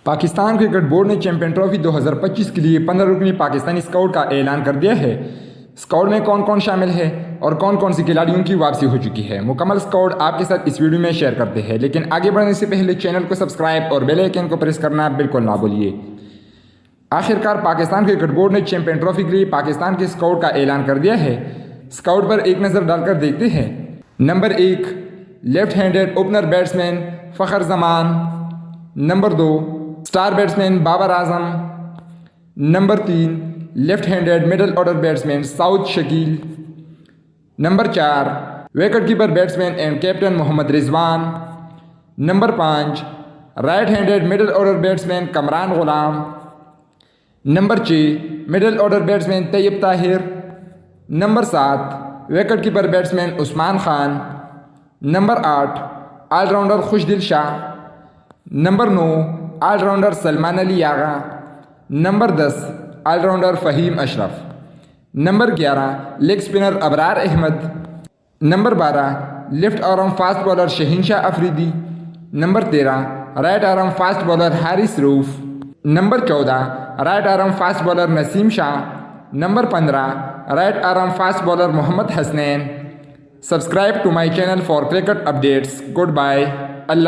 Pakistan cricket board نے champion trophy 2025 کے لیے 15 رکنی پاکستانی اسکواڈ کا اعلان کر دیا ہے۔ اسکواڈ میں کون کون شامل ہے اور کون کون سی کھلاڑیوں کی واپسی ہو چکی ہے، مکمل اسکواڈ آپ کے ساتھ اس ویڈیو میں شیئر کرتے ہیں، لیکن آگے بڑھنے سے پہلے چینل کو سبسکرائب اور بیل آئیکن کو پریس کرنا بالکل نہ بھولیے۔ آخرکار پاکستان کرکٹ بورڈ نے چیمپئن ٹرافی کے لیے پاکستان کے اسکواڈ کا اعلان کر دیا ہے۔ اسکواڈ پر ایک نظر ڈال کر دیکھتے ہیں۔ Number 1 left handed opener batsman Fakhar Zaman. Number 2 star batsman Babar Azam. Number 3 left handed middle order batsman Saud Shakeel. Number 4 wicket keeper batsman and captain Muhammad Rizwan. Number 5 right handed middle order batsman Kamran Ghulam. Number 6 middle order batsman Tayyab Tahir. Number 7 wicket keeper batsman Usman Khan. Number 8 all rounder Khushdil Shah. Number 9 all rounder Salman Ali Agha. Number 10 all rounder Faheem Ashraf. Number 11 leg spinner Abrar Ahmed. Number 12 left arm fast bowler Shaheen Shah Afridi. Number 13 right arm fast bowler Haris Rauf. Number 14 right arm fast bowler Naseem Shah. Number 15 right arm fast bowler Muhammad Hasnain. Subscribe to my channel for cricket updates. Good bye. Allah